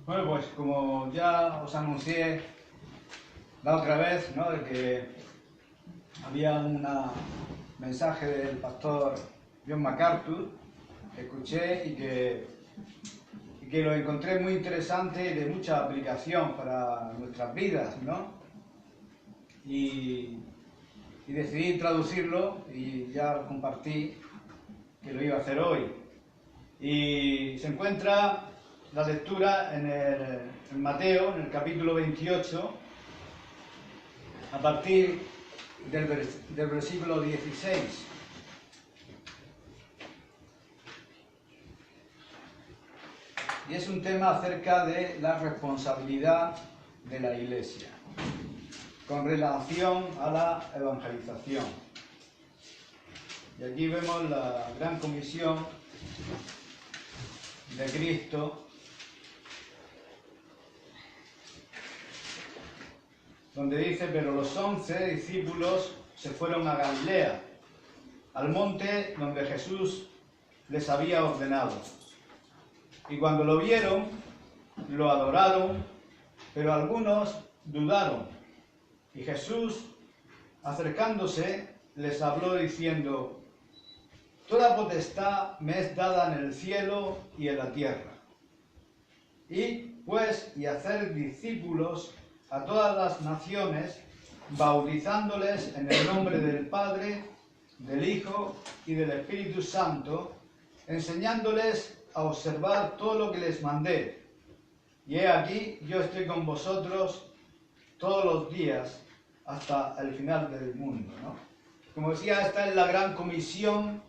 Bueno, pues como ya os anuncié la otra vez, ¿no?, de que había un mensaje del pastor John MacArthur que escuché y que lo encontré muy interesante y de mucha aplicación para nuestras vidas, ¿no? Y decidí traducirlo y ya compartí que lo iba a hacer hoy. Y se encuentra la lectura en Mateo, en el capítulo 28, a partir del versículo 16. Y es un tema acerca de la responsabilidad de la Iglesia con relación a la evangelización. Y aquí vemos la gran comisión de Cristo, donde dice: pero los 11 discípulos se fueron a Galilea, al monte donde Jesús les había ordenado. Y cuando lo vieron, lo adoraron, pero algunos dudaron. Y Jesús, acercándose, les habló diciendo: toda potestad me es dada en el cielo y en la tierra. Id, pues, y hacer discípulos a todas las naciones, bautizándoles en el nombre del Padre, del Hijo y del Espíritu Santo, enseñándoles a observar todo lo que les mandé. Y he aquí, yo estoy con vosotros todos los días hasta el final del mundo, ¿no? Como decía, esta es la gran comisión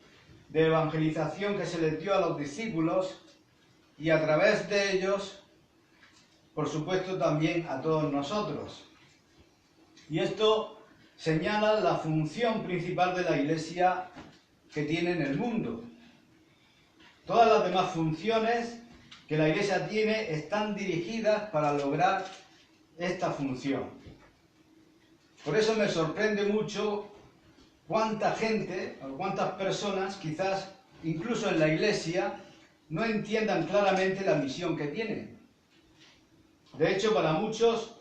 de evangelización que se les dio a los discípulos y a través de ellos, por supuesto, también a todos nosotros. Y esto señala la función principal de la Iglesia que tiene en el mundo. Todas las demás funciones que la Iglesia tiene están dirigidas para lograr esta función. Por eso me sorprende mucho cuánta gente o cuántas personas, quizás incluso en la Iglesia, no entiendan claramente la misión que tienen. De hecho, para muchos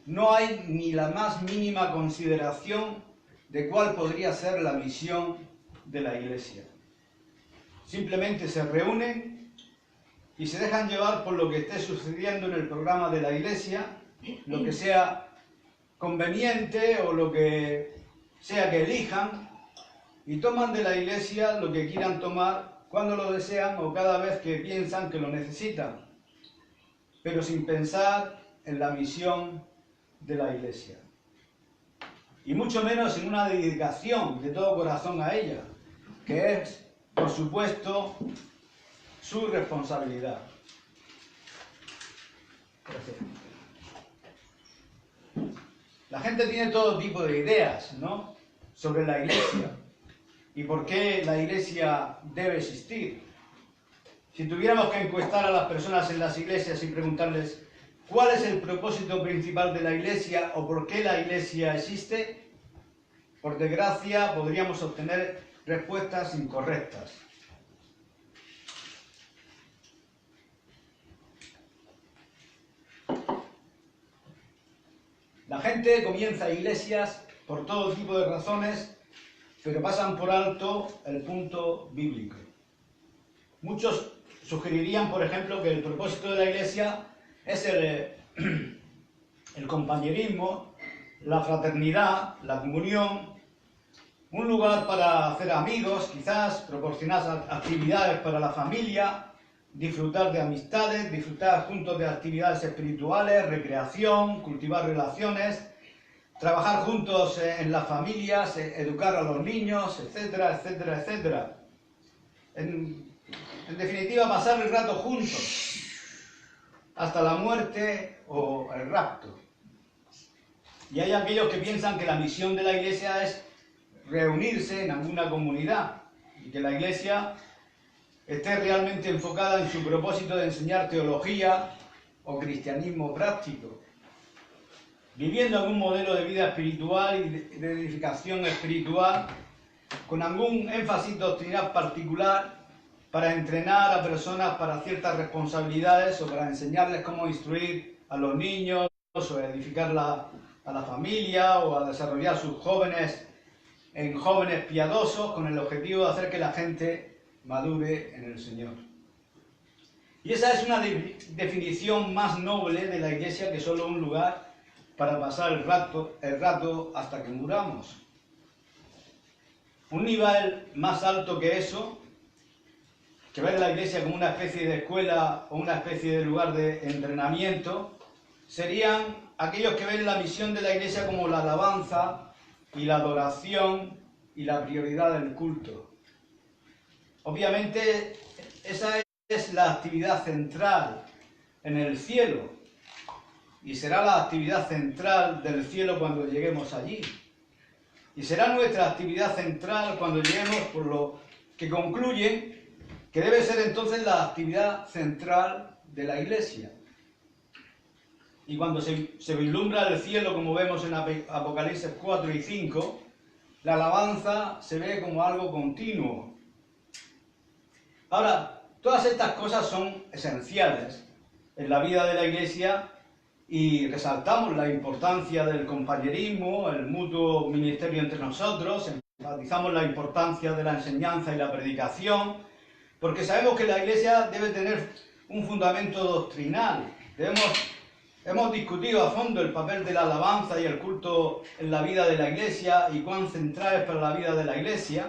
no hay ni la más mínima consideración de cuál podría ser la misión de la Iglesia. Simplemente se reúnen y se dejan llevar por lo que esté sucediendo en el programa de la Iglesia, lo que sea conveniente o lo que sea que elijan, y toman de la Iglesia lo que quieran tomar cuando lo desean o cada vez que piensan que lo necesitan, pero sin pensar en la misión de la Iglesia. Y mucho menos en una dedicación de todo corazón a ella, que es, por supuesto, su responsabilidad. Gracias. La gente tiene todo tipo de ideas, ¿no?, sobre la Iglesia y por qué la Iglesia debe existir. Si tuviéramos que encuestar a las personas en las iglesias y preguntarles cuál es el propósito principal de la Iglesia o por qué la Iglesia existe, por desgracia podríamos obtener respuestas incorrectas. La gente comienza iglesias por todo tipo de razones, pero pasan por alto el punto bíblico. Muchos sugerirían, por ejemplo, que el propósito de la Iglesia es el compañerismo, la fraternidad, la comunión, un lugar para hacer amigos, quizás, proporcionar actividades para la familia, disfrutar de amistades, disfrutar juntos de actividades espirituales, recreación, cultivar relaciones, trabajar juntos en las familias, educar a los niños, etcétera, etcétera, etcétera. En definitiva, pasar el rato juntos, hasta la muerte o el rapto. Y hay aquellos que piensan que la misión de la Iglesia es reunirse en alguna comunidad y que la Iglesia esté realmente enfocada en su propósito de enseñar teología o cristianismo práctico, viviendo algún modelo de vida espiritual y de edificación espiritual con algún énfasis doctrinal particular para entrenar a personas para ciertas responsabilidades o para enseñarles cómo instruir a los niños o edificar a la familia o a desarrollar sus jóvenes en jóvenes piadosos con el objetivo de hacer que la gente madure en el Señor. Y esa es una definición más noble de la iglesia que solo un lugar para pasar el rato hasta que muramos. Un nivel más alto que eso, que ver la iglesia como una especie de escuela o una especie de lugar de entrenamiento, serían aquellos que ven la misión de la iglesia como la alabanza y la adoración y la prioridad del culto. Obviamente, esa es la actividad central en el cielo y será la actividad central del cielo cuando lleguemos allí. Y será nuestra actividad central cuando lleguemos, por lo que concluye que debe ser entonces la actividad central de la iglesia. Y cuando se vislumbra el cielo, como vemos en Apocalipsis 4 y 5, la alabanza se ve como algo continuo. Ahora, todas estas cosas son esenciales en la vida de la iglesia y resaltamos la importancia del compañerismo, el mutuo ministerio entre nosotros, enfatizamos la importancia de la enseñanza y la predicación, porque sabemos que la iglesia debe tener un fundamento doctrinal. Hemos discutido a fondo el papel de la alabanza y el culto en la vida de la iglesia y cuán central es para la vida de la iglesia.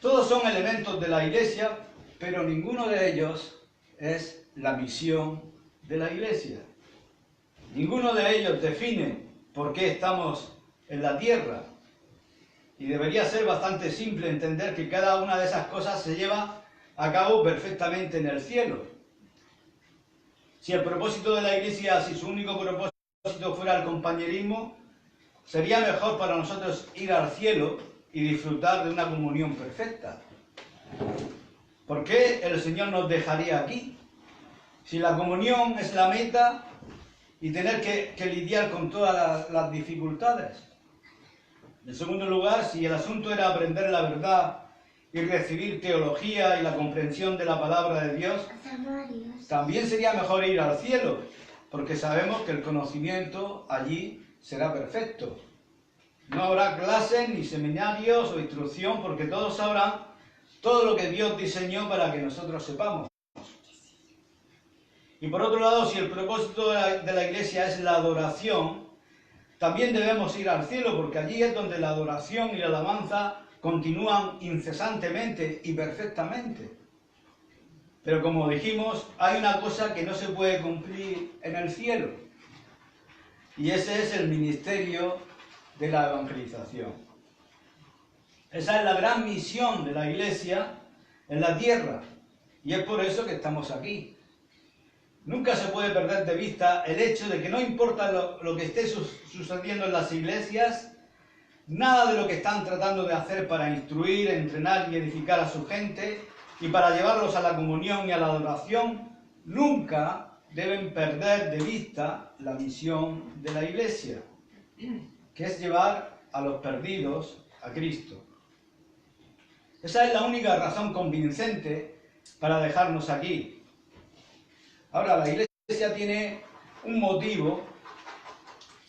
Todos son elementos de la iglesia, pero ninguno de ellos es la misión de la iglesia. Ninguno de ellos define por qué estamos en la tierra. Y debería ser bastante simple entender que cada una de esas cosas se lleva a cabo perfectamente en el cielo. Si el propósito de la iglesia, si su único propósito fuera el compañerismo, sería mejor para nosotros ir al cielo y disfrutar de una comunión perfecta. ¿Por qué el Señor nos dejaría aquí? Si la comunión es la meta y tener que lidiar con todas las dificultades. En segundo lugar, si el asunto era aprender la verdad y recibir teología y la comprensión de la palabra de Dios, también sería mejor ir al cielo, porque sabemos que el conocimiento allí será perfecto. No habrá clases, ni seminarios o instrucción, porque todos sabrán todo lo que Dios diseñó para que nosotros sepamos. Y por otro lado, si el propósito de la iglesia es la adoración, también debemos ir al cielo, porque allí es donde la adoración y la alabanza continúan incesantemente y perfectamente. Pero como dijimos, hay una cosa que no se puede cumplir en el cielo, y ese es el ministerio de la evangelización. Esa es la gran misión de la iglesia en la tierra, y es por eso que estamos aquí. Nunca se puede perder de vista el hecho de que no importa lo que esté sucediendo en las iglesias, nada de lo que están tratando de hacer para instruir, entrenar y edificar a su gente y para llevarlos a la comunión y a la adoración, nunca deben perder de vista la misión de la iglesia, que es llevar a los perdidos a Cristo. Esa es la única razón convincente para dejarnos aquí. Ahora, la iglesia tiene un motivo,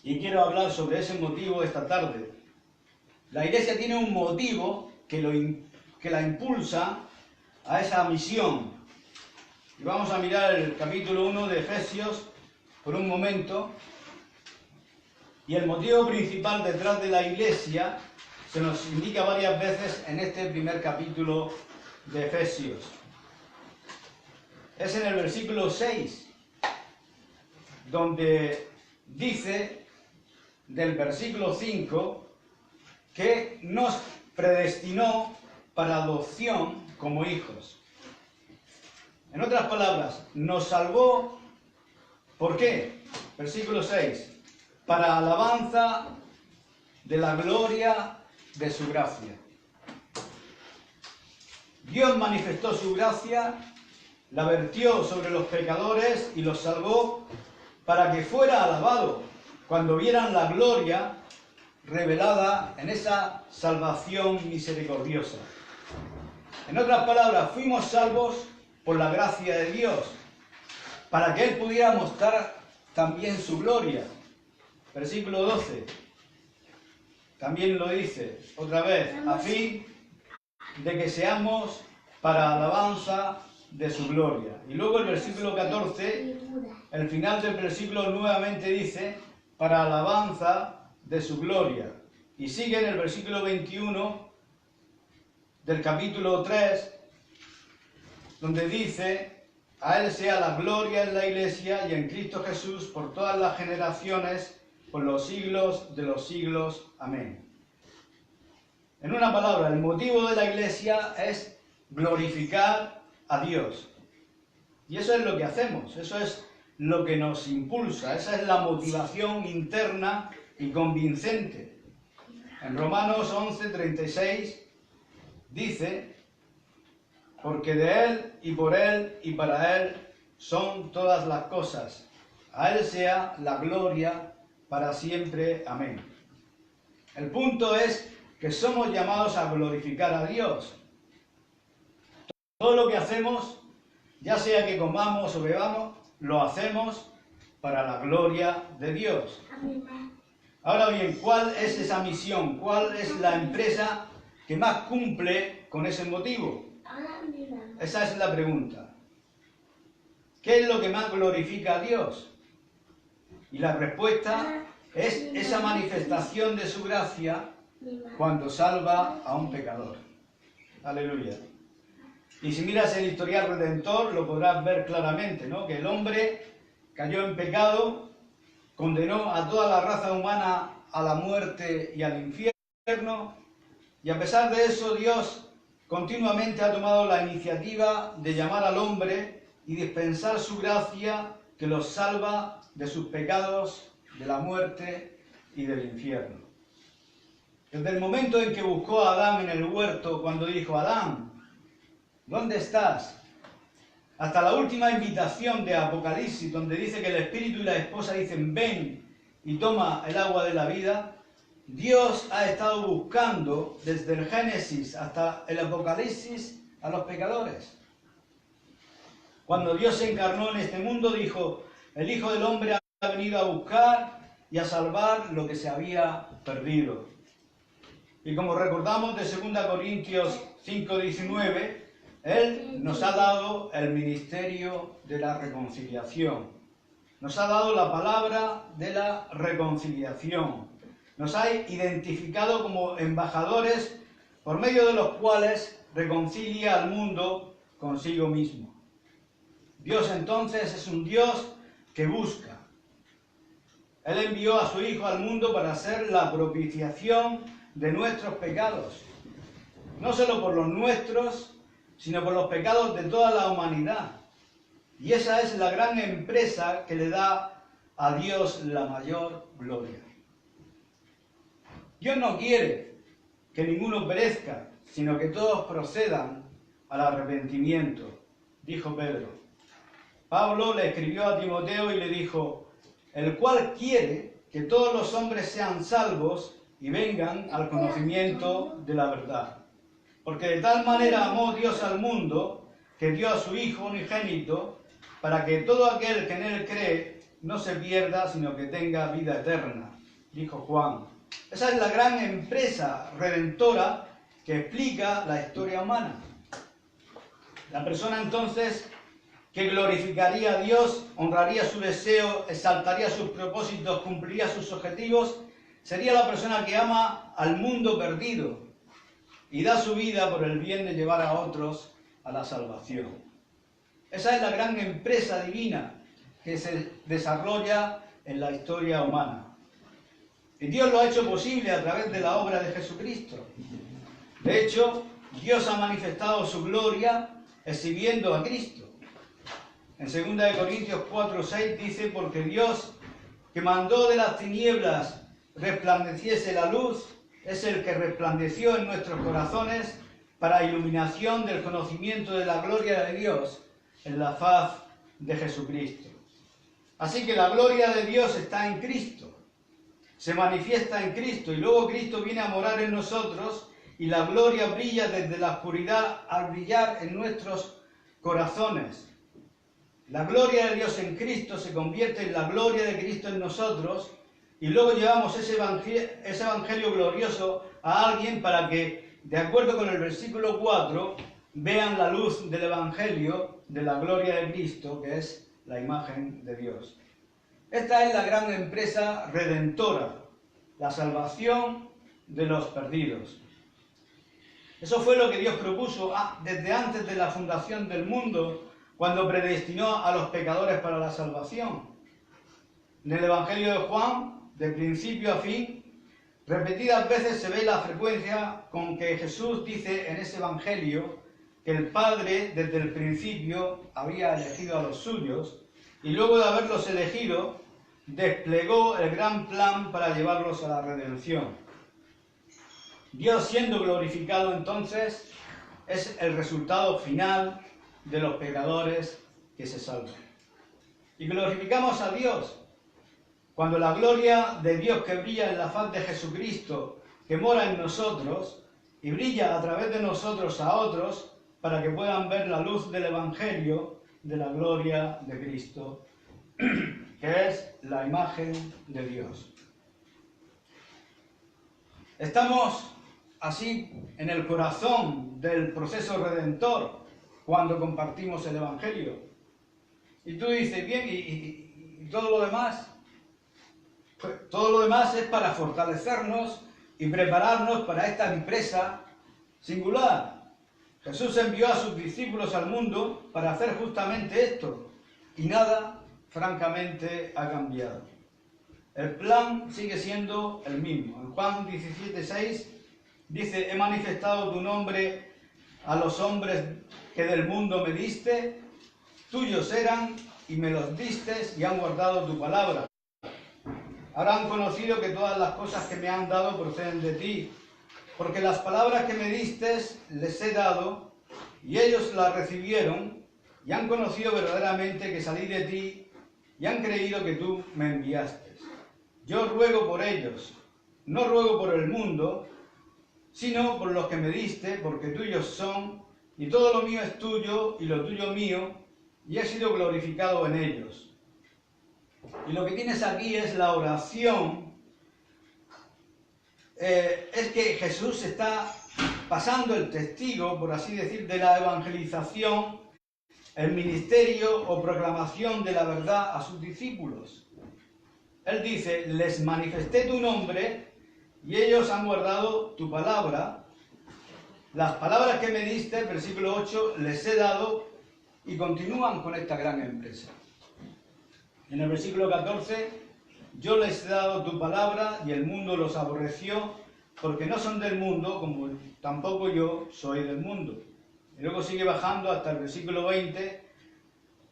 y quiero hablar sobre ese motivo esta tarde. La iglesia tiene un motivo que la impulsa a esa misión. Y vamos a mirar el capítulo 1 de Efesios por un momento. Y el motivo principal detrás de la iglesia se nos indica varias veces en este primer capítulo de Efesios. Es en el versículo 6, donde dice del versículo 5 que nos predestinó para adopción como hijos. En otras palabras, nos salvó, ¿por qué? Versículo 6, para alabanza de la gloria de su gracia. Dios manifestó su gracia, la vertió sobre los pecadores y los salvó para que fuera alabado cuando vieran la gloria revelada en esa salvación misericordiosa. En otras palabras, fuimos salvos por la gracia de Dios, para que Él pudiera mostrar también su gloria. Versículo 12. También lo dice otra vez, a fin de que seamos para alabanza de su gloria. Y luego el versículo 14, el final del versículo nuevamente dice, para alabanza de su gloria. Y sigue en el versículo 21 del capítulo 3, donde dice, a Él sea la gloria en la Iglesia y en Cristo Jesús por todas las generaciones, por los siglos de los siglos. Amén. En una palabra, el motivo de la Iglesia es glorificar a Dios. Y eso es lo que hacemos, eso es lo que nos impulsa, esa es la motivación interna y convincente. En Romanos 11:36 dice, porque de Él y por Él y para Él son todas las cosas. A Él sea la gloria para siempre. Amén. El punto es que somos llamados a glorificar a Dios. Todo lo que hacemos, ya sea que comamos o bebamos, lo hacemos para la gloria de Dios. Ahora bien, ¿cuál es esa misión? ¿Cuál es la empresa que más cumple con ese motivo? Esa es la pregunta. ¿Qué es lo que más glorifica a Dios? Y la respuesta es esa manifestación de su gracia cuando salva a un pecador. Aleluya. Y si miras el historial redentor, lo podrás ver claramente, ¿no? Que el hombre cayó en pecado, condenó a toda la raza humana a la muerte y al infierno, y a pesar de eso, Dios continuamente ha tomado la iniciativa de llamar al hombre y dispensar su gracia que los salva de sus pecados, de la muerte y del infierno. Desde el momento en que buscó a Adán en el huerto, cuando dijo, Adán, ¿dónde estás? Hasta la última invitación de Apocalipsis, donde dice que el espíritu y la esposa dicen, ven y toma el agua de la vida, Dios ha estado buscando desde el Génesis hasta el Apocalipsis a los pecadores. Cuando Dios se encarnó en este mundo, dijo, el Hijo del Hombre ha venido a buscar y a salvar lo que se había perdido. Y como recordamos de 2 Corintios 5:19, Él nos ha dado el ministerio de la reconciliación. Nos ha dado la palabra de la reconciliación. Nos ha identificado como embajadores por medio de los cuales reconcilia al mundo consigo mismo. Dios entonces es un Dios que busca. Él envió a su Hijo al mundo para hacer la propiciación de nuestros pecados. No solo por los nuestros, sino por los pecados de toda la humanidad. Y esa es la gran empresa que le da a Dios la mayor gloria. Dios no quiere que ninguno perezca, sino que todos procedan al arrepentimiento, dijo Pedro. Pablo le escribió a Timoteo y le dijo, el cual quiere que todos los hombres sean salvos y vengan al conocimiento de la verdad. Porque de tal manera amó Dios al mundo, que dio a su Hijo unigénito, para que todo aquel que en Él cree no se pierda, sino que tenga vida eterna, dijo Juan. Esa es la gran empresa redentora que explica la historia humana. La persona entonces que glorificaría a Dios, honraría su deseo, exaltaría sus propósitos, cumpliría sus objetivos, sería la persona que ama al mundo perdido y da su vida por el bien de llevar a otros a la salvación. Esa es la gran empresa divina que se desarrolla en la historia humana. Y Dios lo ha hecho posible a través de la obra de Jesucristo. De hecho, Dios ha manifestado su gloria exhibiendo a Cristo. En 2 Corintios 4:6 dice, porque Dios, que mandó de las tinieblas resplandeciese la luz, es el que resplandeció en nuestros corazones para iluminación del conocimiento de la gloria de Dios en la faz de Jesucristo. Así que la gloria de Dios está en Cristo, se manifiesta en Cristo y luego Cristo viene a morar en nosotros y la gloria brilla desde la oscuridad al brillar en nuestros corazones. La gloria de Dios en Cristo se convierte en la gloria de Cristo en nosotros y luego llevamos ese evangelio glorioso a alguien para que, de acuerdo con el versículo 4, vean la luz del evangelio de la gloria de Cristo, que es la imagen de Dios. Esta es la gran empresa redentora, la salvación de los perdidos. Eso fue lo que Dios propuso desde antes de la fundación del mundo, cuando predestinó a los pecadores para la salvación. En el Evangelio de Juan, de principio a fin, repetidas veces se ve la frecuencia con que Jesús dice en ese Evangelio que el Padre desde el principio había elegido a los suyos y luego de haberlos elegido desplegó el gran plan para llevarlos a la redención. Dios siendo glorificado entonces es el resultado final de los pecadores que se salvan. Y glorificamos a Dios cuando la gloria de Dios que brilla en la faz de Jesucristo, que mora en nosotros y brilla a través de nosotros a otros para que puedan ver la luz del Evangelio de la gloria de Cristo, que es la imagen de Dios. Estamos así en el corazón del proceso redentor cuando compartimos el Evangelio. Y tú dices, bien, ¿y todo lo demás? Pues todo lo demás es para fortalecernos y prepararnos para esta empresa singular. Jesús envió a sus discípulos al mundo para hacer justamente esto, y nada, francamente, ha cambiado. El plan sigue siendo el mismo. En Juan 17:6 dice, he manifestado tu nombre a los hombres que del mundo me diste, tuyos eran y me los diste y han guardado tu palabra. Ahora han conocido que todas las cosas que me han dado proceden de ti, porque las palabras que me diste les he dado y ellos las recibieron y han conocido verdaderamente que salí de ti y han creído que tú me enviaste. Yo ruego por ellos, no ruego por el mundo, sino por los que me diste, porque tuyos son, y todo lo mío es tuyo, y lo tuyo mío, y he sido glorificado en ellos. Y lo que tienes aquí es la oración, es que Jesús está pasando el testigo, por así decir, de la evangelización, el ministerio o proclamación de la verdad a sus discípulos. Él dice, les manifesté tu nombre y ellos han guardado tu palabra. Las palabras que me diste, versículo 8, les he dado y continúan con esta gran empresa. En el versículo 14, yo les he dado tu palabra y el mundo los aborreció porque no son del mundo como tampoco yo soy del mundo. Y luego sigue bajando hasta el versículo 20,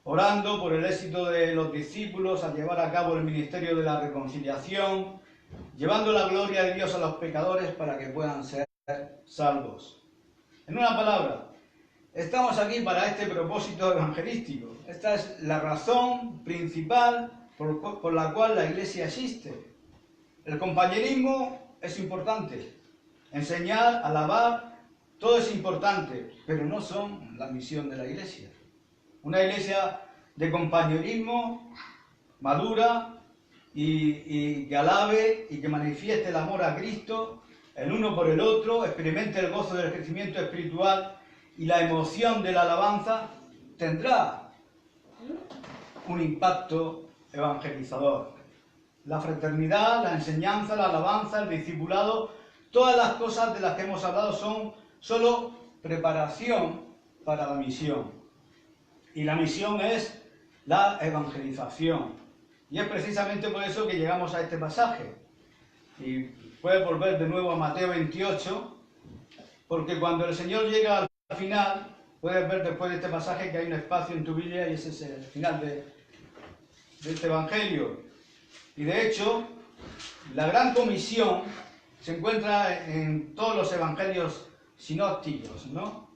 orando por el éxito de los discípulos a llevar a cabo el ministerio de la reconciliación, llevando la gloria de Dios a los pecadores para que puedan ser salvos. En una palabra, estamos aquí para este propósito evangelístico. Esta es la razón principal por la cual la Iglesia existe. El compañerismo es importante. Enseñar, alabar, todo es importante, pero no son la misión de la Iglesia. Una iglesia de compañerismo madura y que alabe y que manifieste el amor a Cristo, el uno por el otro, experimente el gozo del crecimiento espiritual y la emoción de la alabanza, tendrá un impacto evangelizador. La fraternidad, la enseñanza, la alabanza, el discipulado, todas las cosas de las que hemos hablado son solo preparación para la misión. Y la misión es la evangelización. Y es precisamente por eso que llegamos a este pasaje. Y puedes volver de nuevo a Mateo 28, porque cuando el Señor llega al final, puedes ver después de este pasaje que hay un espacio en tu Biblia y ese es el final de este Evangelio. Y de hecho, la gran comisión se encuentra en todos los evangelios sinópticos, ¿no?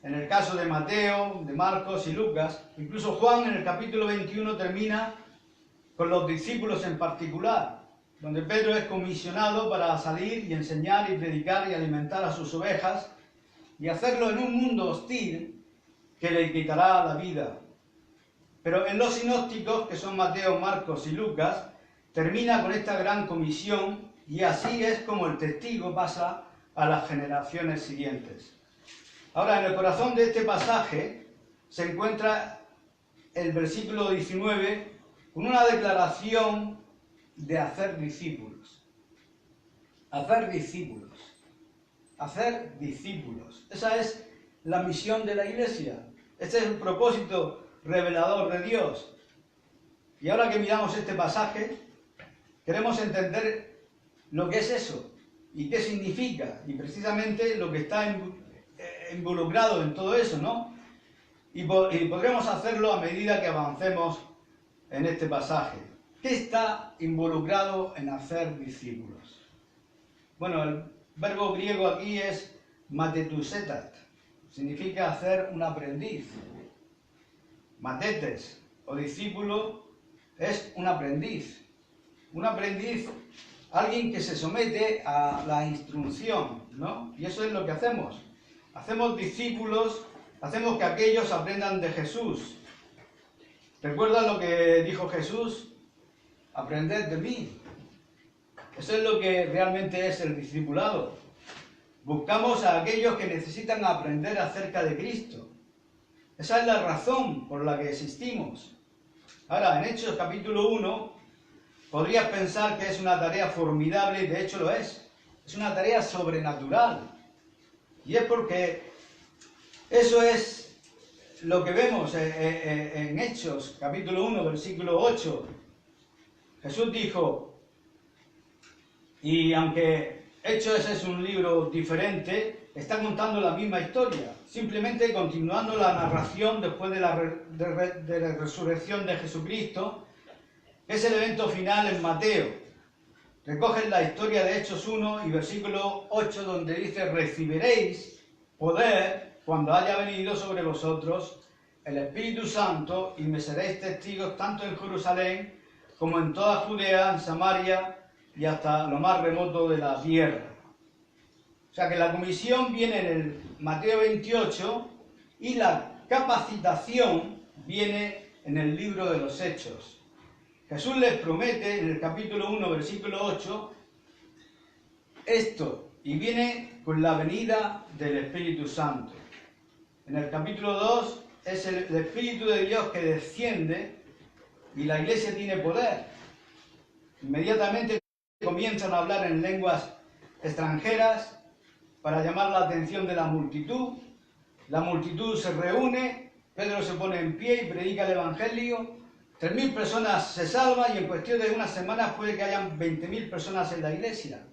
En el caso de Mateo, de Marcos y Lucas, incluso Juan en el capítulo 21 termina con los discípulos en particular. donde Pedro es comisionado para salir y enseñar y predicar y alimentar a sus ovejas y hacerlo en un mundo hostil que le quitará la vida. Pero en los sinópticos, que son Mateo, Marcos y Lucas, termina con esta gran comisión y así es como el testigo pasa a las generaciones siguientes. Ahora, en el corazón de este pasaje se encuentra el versículo 19 con una declaración de hacer discípulos. Hacer discípulos. Hacer discípulos. Esa es la misión de la Iglesia. Este es el propósito revelador de Dios. Y ahora que miramos este pasaje, queremos entender lo que es eso y qué significa, y precisamente lo que está involucrado en todo eso, ¿no? Y podremos hacerlo a medida que avancemos en este pasaje. ¿Qué está involucrado en hacer discípulos? Bueno, el verbo griego aquí es matetusetat, significa hacer un aprendiz. Matetes o discípulo es un aprendiz. Un aprendiz, alguien que se somete a la instrucción, ¿no? Y eso es lo que hacemos. Hacemos discípulos, hacemos que aquellos aprendan de Jesús. ¿Recuerdan lo que dijo Jesús? Aprended de mí. Eso es lo que realmente es el discipulado. Buscamos a aquellos que necesitan aprender acerca de Cristo. Esa es la razón por la que existimos. Ahora, en Hechos capítulo 1, podrías pensar que es una tarea formidable, y de hecho lo es. Es una tarea sobrenatural. Y es porque eso es lo que vemos en Hechos capítulo 1, versículo 8. Jesús dijo, y aunque Hechos es un libro diferente, está contando la misma historia, simplemente continuando la narración después de la resurrección de Jesucristo, que es el evento final en Mateo. Recogen la historia de Hechos 1 y versículo 8, donde dice, recibiréis poder cuando haya venido sobre vosotros el Espíritu Santo y me seréis testigos tanto en Jerusalén como en toda Judea, en Samaria y hasta lo más remoto de la tierra. O sea que la comisión viene en el Mateo 28 y la capacitación viene en el libro de los Hechos. Jesús les promete en el capítulo 1, versículo 8, esto, y viene con la venida del Espíritu Santo. En el capítulo 2 es el Espíritu de Dios que desciende y la iglesia tiene poder. Inmediatamente comienzan a hablar en lenguas extranjeras para llamar la atención de la multitud se reúne, Pedro se pone en pie y predica el Evangelio, 3.000 personas se salvan y en cuestión de unas semanas puede que hayan 20.000 personas en la iglesia.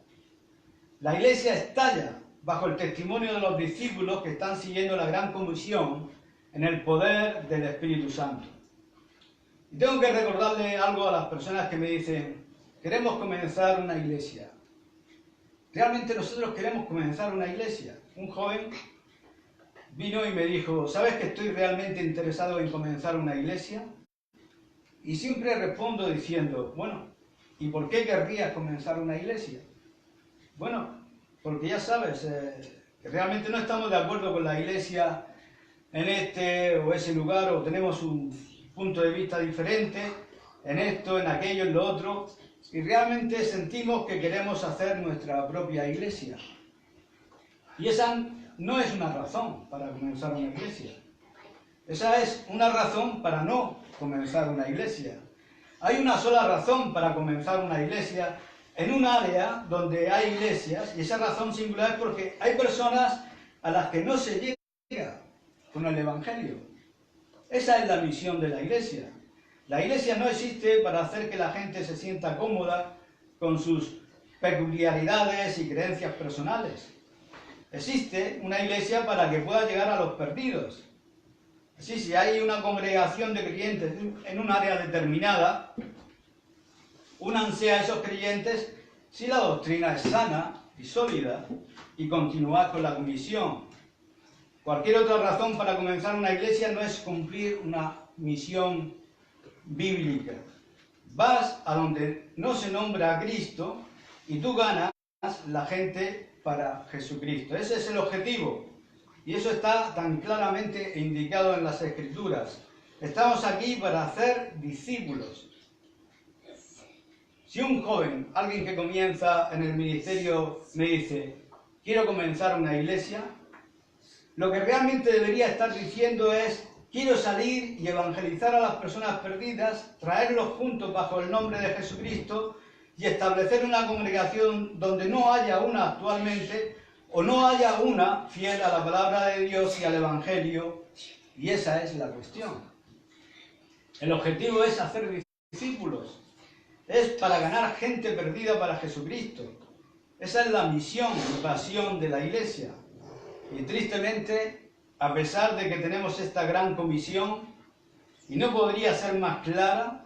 La iglesia estalla bajo el testimonio de los discípulos que están siguiendo la gran comisión en el poder del Espíritu Santo. Y tengo que recordarle algo a las personas que me dicen, queremos comenzar una iglesia. Realmente nosotros queremos comenzar una iglesia. Un joven vino y me dijo, ¿sabes que estoy realmente interesado en comenzar una iglesia? Y siempre respondo diciendo, bueno, ¿y por qué querrías comenzar una iglesia? Bueno, porque ya sabes, que realmente no estamos de acuerdo con la iglesia en este o ese lugar, o tenemos un punto de vista diferente en esto, en aquello, en lo otro, y realmente sentimos que queremos hacer nuestra propia iglesia. Y esa no es una razón para comenzar una iglesia. Esa es una razón para no comenzar una iglesia. Hay una sola razón para comenzar una iglesia en un área donde hay iglesias, y esa razón singular es porque hay personas a las que no se llega con el Evangelio. Esa es la misión de la iglesia. La iglesia no existe para hacer que la gente se sienta cómoda con sus peculiaridades y creencias personales. Existe una iglesia para que pueda llegar a los perdidos. Así, si hay una congregación de creyentes en un área determinada, únanse a esos creyentes si la doctrina es sana y sólida y continuar con la comisión. Cualquier otra razón para comenzar una iglesia no es cumplir una misión bíblica. vas a donde no se nombra a Cristo y tú ganas la gente para Jesucristo. Ese es el objetivo. Y eso está tan claramente indicado en las Escrituras. Estamos aquí para hacer discípulos. Si un joven, alguien que comienza en el ministerio, me dice, quiero comenzar una iglesia, lo que realmente debería estar diciendo es, quiero salir y evangelizar a las personas perdidas, traerlos juntos bajo el nombre de Jesucristo y establecer una congregación donde no haya una actualmente o no haya una fiel a la palabra de Dios y al Evangelio. Y esa es la cuestión. El objetivo es hacer discípulos. Es para ganar gente perdida para Jesucristo. Esa es la misión y pasión de la Iglesia. Y tristemente, a pesar de que tenemos esta gran comisión, y no podría ser más clara,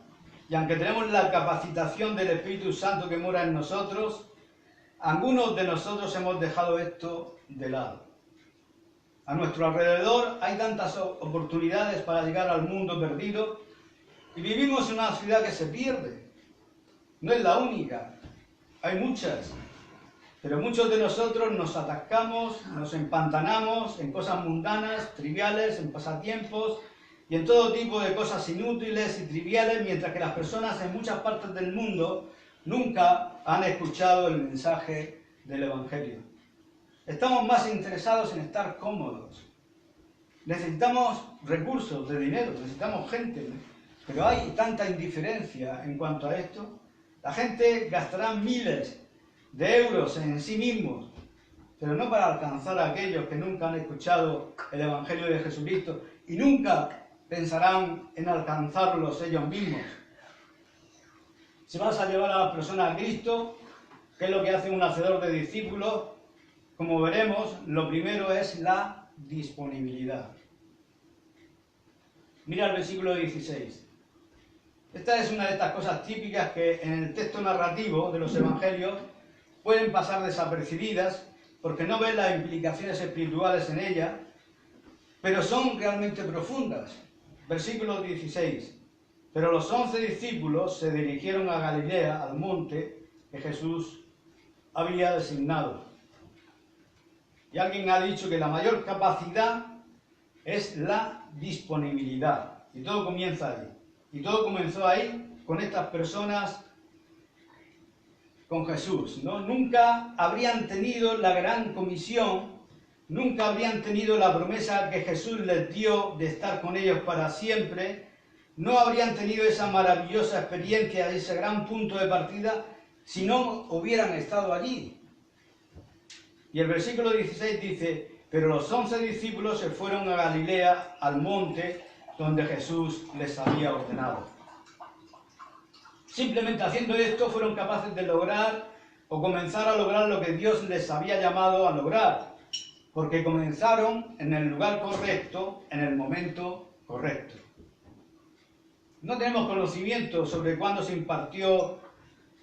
y aunque tenemos la capacitación del Espíritu Santo que mora en nosotros, algunos de nosotros hemos dejado esto de lado. A nuestro alrededor hay tantas oportunidades para llegar al mundo perdido y vivimos en una ciudad que se pierde. No es la única, hay muchas. Pero muchos de nosotros nos atascamos, nos empantanamos en cosas mundanas, triviales, en pasatiempos y en todo tipo de cosas inútiles y triviales, mientras que las personas en muchas partes del mundo nunca han escuchado el mensaje del Evangelio. Estamos más interesados en estar cómodos. Necesitamos recursos de dinero, necesitamos gente, pero hay tanta indiferencia en cuanto a esto. La gente gastará miles de euros en sí mismos, pero no para alcanzar a aquellos que nunca han escuchado el Evangelio de Jesucristo y nunca pensarán en alcanzarlos ellos mismos. Si vas a llevar a las personas a Cristo, ¿qué es lo que hace un hacedor de discípulos? Como veremos, lo primero es la disponibilidad. Mira el versículo 16. Esta es una de estas cosas típicas que en el texto narrativo de los evangelios pueden pasar desapercibidas porque no ven las implicaciones espirituales en ella, pero son realmente profundas. Versículo 16. Pero los 11 discípulos se dirigieron a Galilea, al monte que Jesús había designado. Y alguien ha dicho que la mayor capacidad es la disponibilidad. Y todo comienza ahí. Y todo comenzó ahí con estas personas, con Jesús, ¿no? Nunca habrían tenido la gran comisión, nunca habrían tenido la promesa que Jesús les dio de estar con ellos para siempre, no habrían tenido esa maravillosa experiencia, ese gran punto de partida, si no hubieran estado allí. Y el versículo 16 dice, pero los 11 discípulos se fueron a Galilea, al monte donde Jesús les había ordenado. Simplemente haciendo esto fueron capaces de lograr o comenzar a lograr lo que Dios les había llamado a lograr, porque comenzaron en el lugar correcto, en el momento correcto. No tenemos conocimiento sobre cuándo se impartió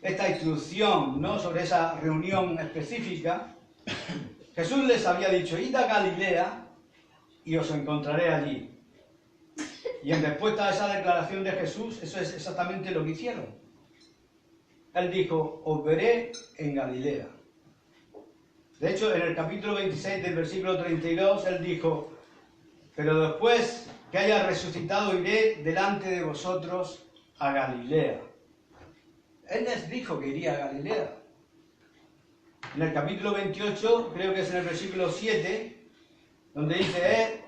esta instrucción, ¿no? Sobre esa reunión específica. Jesús les había dicho, id a Galilea y os encontraré allí. Y en respuesta a esa declaración de Jesús, eso es exactamente lo que hicieron. Él dijo, os veré en Galilea. De hecho, en el capítulo 26 del versículo 32, él dijo, pero después que haya resucitado iré delante de vosotros a Galilea. Él les dijo que iría a Galilea. En el capítulo 28, creo que es en el versículo 7, donde dice,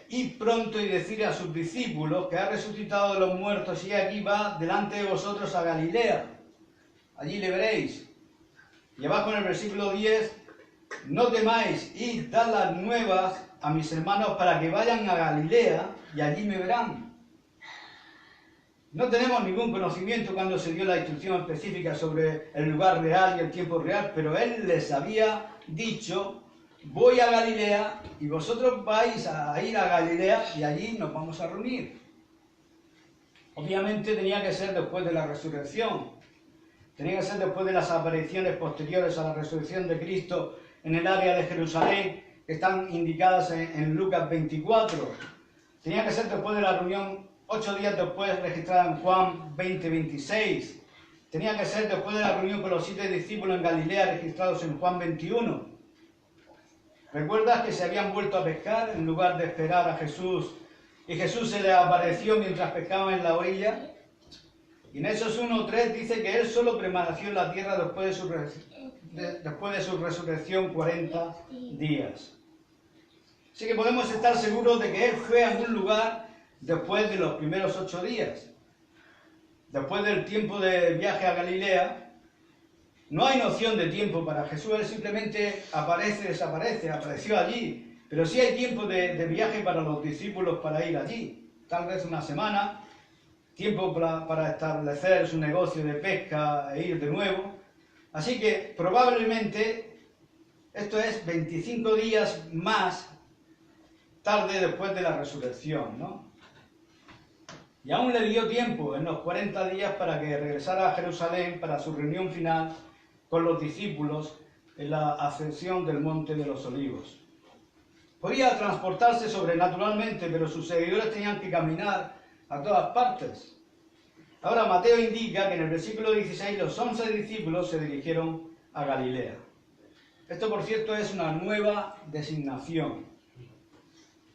id pronto y decid a sus discípulos que ha resucitado de los muertos y aquí va delante de vosotros a Galilea. Allí le veréis. Y abajo en el versículo 10, no temáis, id, dad las nuevas a mis hermanos para que vayan a Galilea y allí me verán. No tenemos ningún conocimiento cuando se dio la instrucción específica sobre el lugar real y el tiempo real, pero él les había dicho, voy a Galilea y vosotros vais a ir a Galilea y allí nos vamos a reunir. Obviamente tenía que ser después de la resurrección. Tenía que ser después de las apariciones posteriores a la resurrección de Cristo en el área de Jerusalén, que están indicadas en Lucas 24. Tenía que ser después de la reunión 8 días después registrada en Juan 20:26. Tenía que ser después de la reunión con los 7 discípulos en Galilea registrados en Juan 21. ¿Recuerdas que se habían vuelto a pescar en lugar de esperar a Jesús? Y Jesús se les apareció mientras pescaban en la orilla. Y en Hechos 1:3 dice que él solo permaneció en la tierra después de su resurrección 40 días. Así que podemos estar seguros de que él fue a algún lugar después de los primeros 8 días. Después del tiempo de viaje a Galilea, no hay noción de tiempo para Jesús, él simplemente aparece, desaparece, apareció allí. Pero sí hay tiempo de viaje para los discípulos para ir allí. Tal vez una semana, tiempo para establecer su negocio de pesca e ir de nuevo. Así que probablemente esto es 25 días más tarde después de la resurrección, ¿no? Y aún le dio tiempo en los 40 días para que regresara a Jerusalén para su reunión final con los discípulos en la ascensión del Monte de los Olivos. Podía transportarse sobrenaturalmente, pero sus seguidores tenían que caminar a todas partes. Ahora Mateo indica que en el versículo 16 los 11 discípulos se dirigieron a Galilea. Esto, por cierto, es una nueva designación.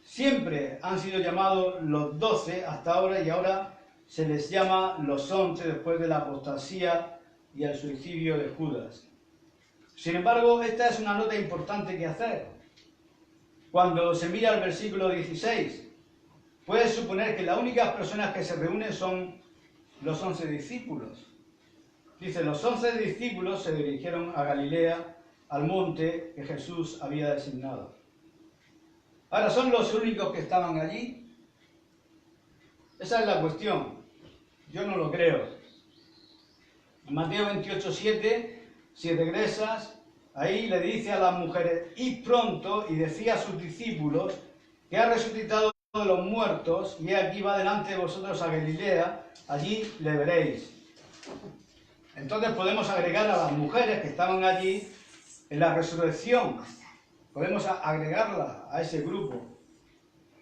Siempre han sido llamados los 12 hasta ahora y ahora se les llama los 11 después de la apostasía y el suicidio de Judas. Sin embargo, esta es una nota importante que hacer. Cuando se mira el versículo 16, puedes suponer que las únicas personas que se reúnen son los 11 discípulos. Dice, los 11 discípulos se dirigieron a Galilea, al monte que Jesús había designado. Ahora, ¿son los únicos que estaban allí? Esa es la cuestión. Yo no lo creo. En Mateo 28:7, si regresas, ahí le dice a las mujeres, id pronto, y decía a sus discípulos, que ha resucitado de los muertos, y aquí va delante de vosotros a Galilea, allí le veréis. Entonces podemos agregar a las mujeres que estaban allí en la resurrección. Podemos agregarla a ese grupo.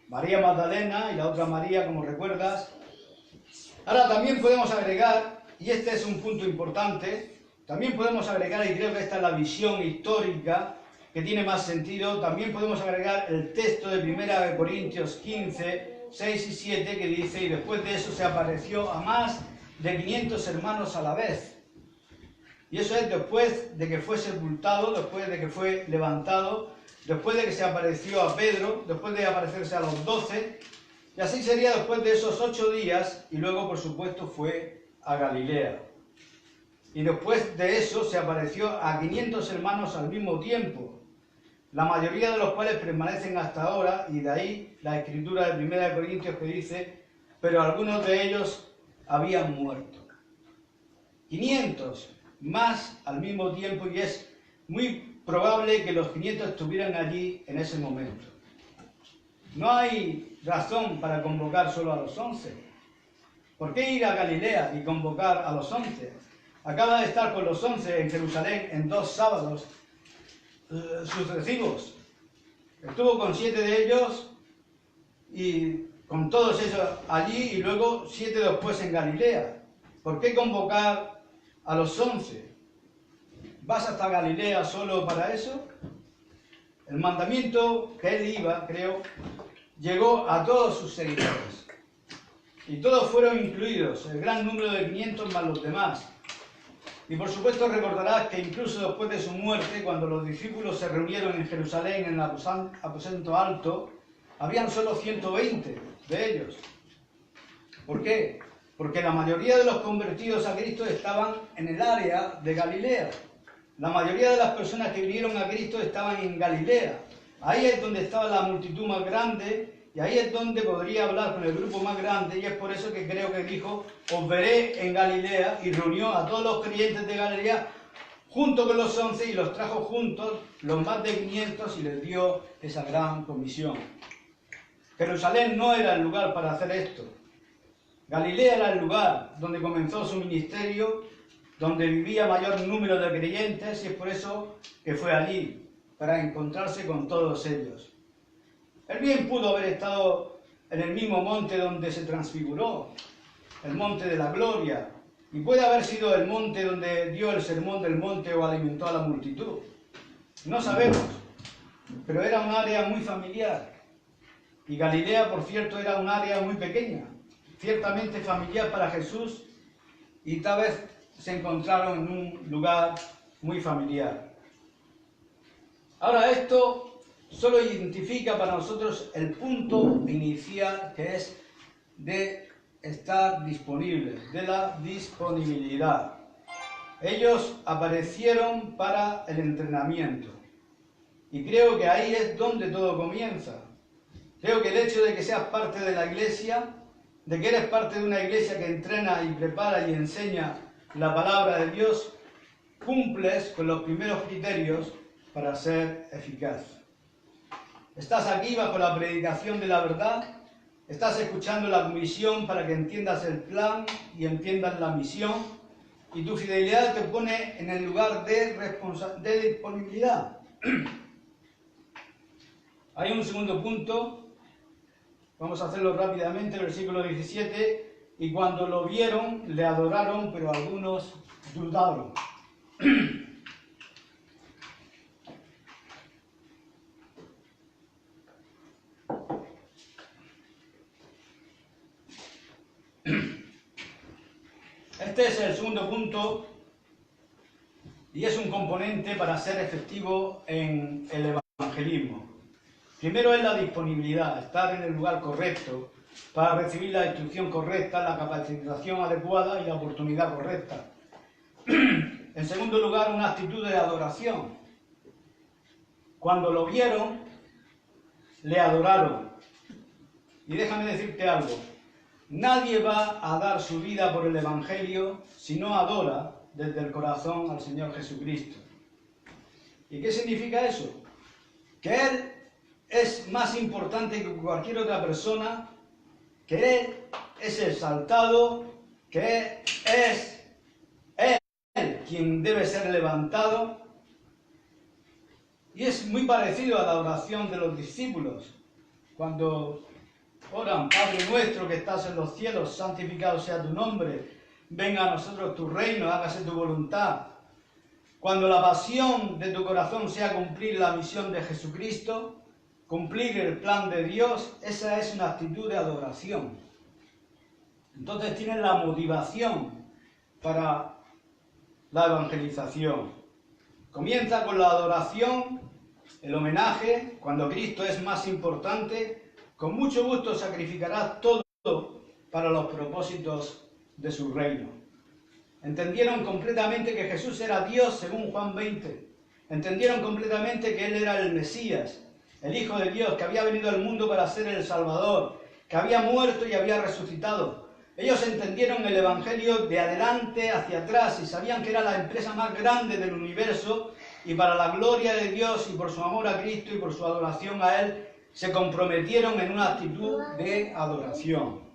María Magdalena y la otra María, como recuerdas. Ahora también podemos agregar, y este es un punto importante, también podemos agregar, y creo que esta es la visión histórica que tiene más sentido, también podemos agregar el texto de 1 Corintios 15, 6 y 7, que dice, y después de eso se apareció a más de 500 hermanos a la vez. Y eso es después de que fue sepultado, después de que fue levantado, después de que se apareció a Pedro, después de aparecerse a los 12, y así sería después de esos 8 días, y luego, por supuesto, fue a Galilea. Y después de eso se apareció a 500 hermanos al mismo tiempo, la mayoría de los cuales permanecen hasta ahora, y de ahí la escritura de 1 Corintios que dice, pero algunos de ellos habían muerto. 500 más al mismo tiempo, y es muy probable que los 500 estuvieran allí en ese momento. No hay razón para convocar solo a los 11. ¿Por qué ir a Galilea y convocar a los 11? Acaba de estar con los 11 en Jerusalén en 2 sábados sucesivos. Estuvo con 7 de ellos y con todos ellos allí y luego 7 después en Galilea. ¿Por qué convocar a los 11? ¿Vas hasta Galilea solo para eso? El mandamiento que él iba, creo, llegó a todos sus seguidores. Y todos fueron incluidos, el gran número de 500 más los demás. Y por supuesto recordarás que incluso después de su muerte, cuando los discípulos se reunieron en Jerusalén en el aposento alto, habían solo 120 de ellos. ¿Por qué? Porque la mayoría de los convertidos a Cristo estaban en el área de Galilea. La mayoría de las personas que vinieron a Cristo estaban en Galilea. Ahí es donde estaba la multitud más grande y ahí es donde podría hablar con el grupo más grande, y es por eso que creo que dijo, os veré en Galilea, y reunió a todos los creyentes de Galilea junto con los 11 y los trajo juntos, los más de 500, y les dio esa gran comisión. Jerusalén no era el lugar para hacer esto. Galilea era el lugar donde comenzó su ministerio, donde vivía mayor número de creyentes, y es por eso que fue allí, para encontrarse con todos ellos. Él bien pudo haber estado en el mismo monte donde se transfiguró, el monte de la gloria, y puede haber sido el monte donde dio el sermón del monte o alimentó a la multitud. No sabemos, pero era un área muy familiar. Y Galilea, por cierto, era un área muy pequeña, ciertamente familiar para Jesús, y tal vez se encontraron en un lugar muy familiar. Ahora, esto solo identifica para nosotros el punto inicial, que es de estar disponibles, de la disponibilidad. Ellos aparecieron para el entrenamiento. Y creo que ahí es donde todo comienza. Creo que el hecho de que seas parte de la iglesia, de que eres parte de una iglesia que entrena y prepara y enseña la palabra de Dios, cumples con los primeros criterios para ser eficaz. Estás aquí bajo la predicación de la verdad, estás escuchando la comisión para que entiendas el plan y entiendas la misión, y tu fidelidad te pone en el lugar de disponibilidad. Hay un segundo punto, vamos a hacerlo rápidamente, el versículo 17, y cuando lo vieron le adoraron, pero algunos dudaron. Este es el segundo punto y es un componente para ser efectivo en el evangelismo. Primero es la disponibilidad, estar en el lugar correcto para recibir la instrucción correcta, la capacitación adecuada y la oportunidad correcta. En segundo lugar, una actitud de adoración. Cuando lo vieron, le adoraron. Y déjame decirte algo. Nadie va a dar su vida por el Evangelio si no adora desde el corazón al Señor Jesucristo. ¿Y qué significa eso? Que Él es más importante que cualquier otra persona, que Él es exaltado, que es Él quien debe ser levantado. Y es muy parecido a la oración de los discípulos, cuando oran: Padre nuestro que estás en los cielos, santificado sea tu nombre, venga a nosotros tu reino, hágase tu voluntad. Cuando la pasión de tu corazón sea cumplir la misión de Jesucristo, cumplir el plan de Dios, esa es una actitud de adoración. Entonces tienes la motivación para la evangelización. Comienza con la adoración, el homenaje. Cuando Cristo es más importante, con mucho gusto sacrificarás todo para los propósitos de su reino. Entendieron completamente que Jesús era Dios según Juan 20. Entendieron completamente que Él era el Mesías, el Hijo de Dios, que había venido al mundo para ser el Salvador, que había muerto y había resucitado. Ellos entendieron el Evangelio de adelante hacia atrás y sabían que era la empresa más grande del universo, y para la gloria de Dios y por su amor a Cristo y por su adoración a Él, se comprometieron en una actitud de adoración.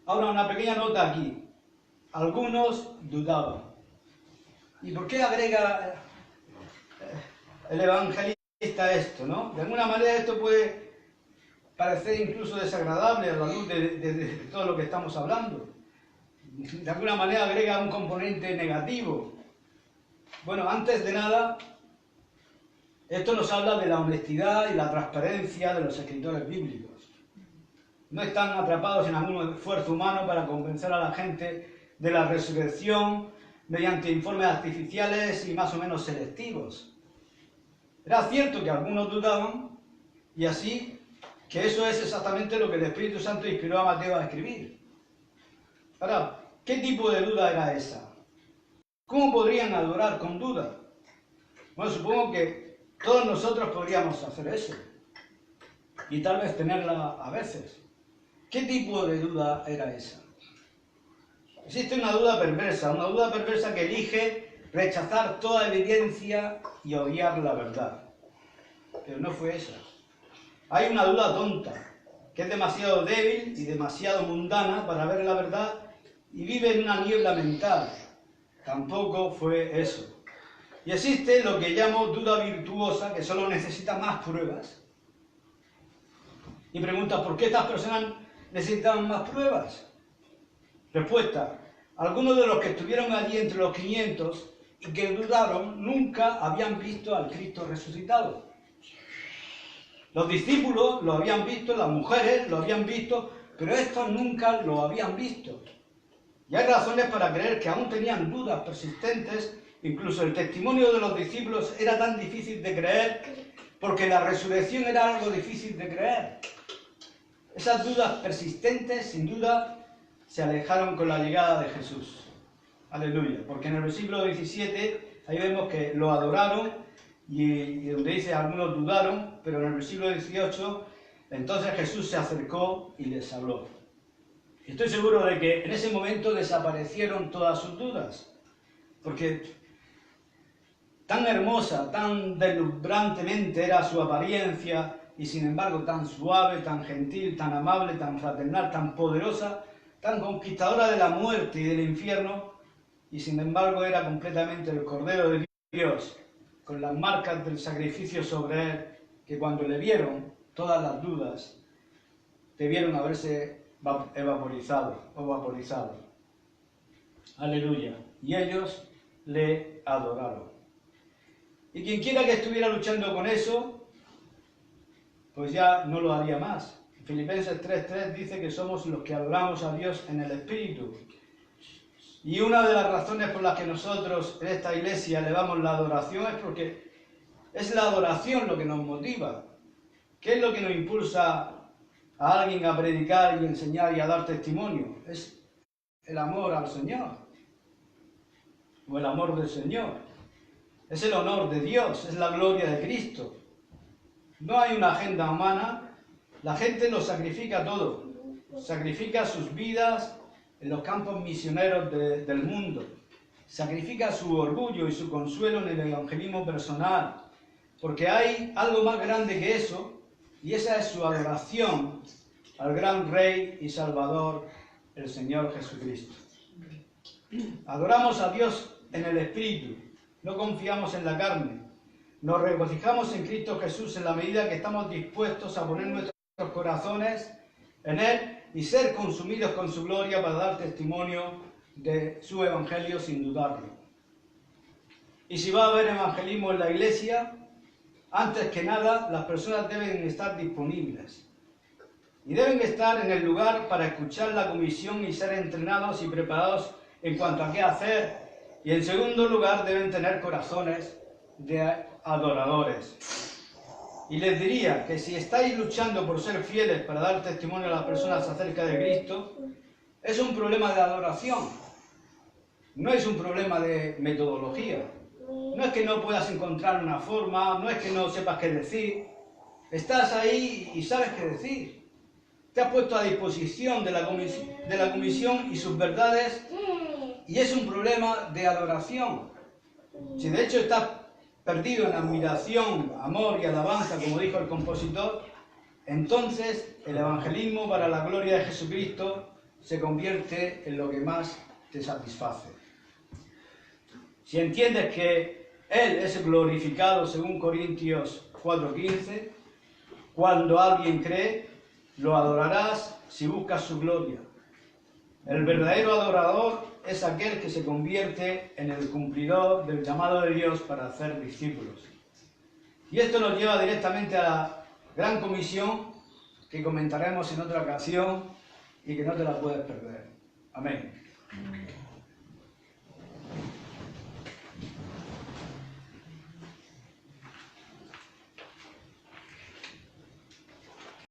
Ahora, una pequeña nota aquí. Algunos dudaban. ¿Y por qué agrega el evangelista esto, no? De alguna manera esto puede parecer incluso desagradable a la luz de todo lo que estamos hablando. De alguna manera agrega un componente negativo. Bueno, antes de nada, esto nos habla de la honestidad y la transparencia de los escritores bíblicos. No están atrapados en algún esfuerzo humano para convencer a la gente de la resurrección mediante informes artificiales y más o menos selectivos. Era cierto que algunos dudaban, y así que eso es exactamente lo que el Espíritu Santo inspiró a Mateo a escribir. Ahora, ¿qué tipo de duda era esa? ¿Cómo podrían adorar con duda? Bueno, supongo que todos nosotros podríamos hacer eso, y tal vez tenerla a veces. ¿Qué tipo de duda era esa? Existe una duda perversa que elige rechazar toda evidencia y odiar la verdad. Pero no fue esa. Hay una duda tonta, que es demasiado débil y demasiado mundana para ver la verdad y vive en una niebla mental. Tampoco fue eso. Y existe lo que llamo duda virtuosa, que solo necesita más pruebas. Y pregunta, ¿por qué estas personas necesitaban más pruebas? Respuesta, algunos de los que estuvieron allí entre los 500 y que dudaron nunca habían visto al Cristo resucitado. Los discípulos lo habían visto, las mujeres lo habían visto, pero estos nunca lo habían visto. Y hay razones para creer que aún tenían dudas persistentes. Incluso el testimonio de los discípulos era tan difícil de creer porque la resurrección era algo difícil de creer. Esas dudas persistentes, sin duda, se alejaron con la llegada de Jesús. Aleluya. Porque en el versículo 17, ahí vemos que lo adoraron y donde dice algunos dudaron, pero en el versículo 18, entonces Jesús se acercó y les habló. Estoy seguro de que en ese momento desaparecieron todas sus dudas. Porque tan hermosa, tan deslumbrantemente era su apariencia y sin embargo tan suave, tan gentil, tan amable, tan fraternal, tan poderosa, tan conquistadora de la muerte y del infierno, y sin embargo era completamente el Cordero de Dios, con las marcas del sacrificio sobre él, que cuando le vieron, todas las dudas debieron haberse vaporizado. Aleluya. Y ellos le adoraron. Y quien quiera que estuviera luchando con eso, pues ya no lo haría más. Filipenses 3:3 dice que somos los que adoramos a Dios en el Espíritu. Y una de las razones por las que nosotros en esta iglesia le damos la adoración es porque es la adoración lo que nos motiva. ¿Qué es lo que nos impulsa a alguien a predicar y enseñar y a dar testimonio? Es el amor al Señor, o el amor del Señor. Es el honor de Dios, es la gloria de Cristo. No hay una agenda humana, la gente lo sacrifica todo. Sacrifica sus vidas en los campos misioneros del mundo. Sacrifica su orgullo y su consuelo en el evangelismo personal. Porque hay algo más grande que eso, y esa es su adoración al gran Rey y Salvador, el Señor Jesucristo. Adoramos a Dios en el Espíritu. No confiamos en la carne. Nos regocijamos en Cristo Jesús en la medida que estamos dispuestos a poner nuestros corazones en Él y ser consumidos con su gloria para dar testimonio de su evangelio sin dudarlo. Y si va a haber evangelismo en la iglesia, antes que nada las personas deben estar disponibles. Y deben estar en el lugar para escuchar la comisión y ser entrenados y preparados en cuanto a qué hacer. Y en segundo lugar, deben tener corazones de adoradores. Y les diría que si estáis luchando por ser fieles para dar testimonio a las personas acerca de Cristo, es un problema de adoración. No es un problema de metodología. No es que no puedas encontrar una forma, no es que no sepas qué decir. Estás ahí y sabes qué decir. Te has puesto a disposición de la comisión y sus verdades. Y es un problema de adoración. Si de hecho estás perdido en admiración, amor y alabanza, como dijo el compositor, entonces el evangelismo para la gloria de Jesucristo se convierte en lo que más te satisface. Si entiendes que Él es glorificado según Corintios 4:15, cuando alguien cree, lo adorarás si buscas su gloria. El verdadero adorador es aquel que se convierte en el cumplidor del llamado de Dios para hacer discípulos. Y esto nos lleva directamente a la gran comisión que comentaremos en otra ocasión y que no te la puedes perder. Amén.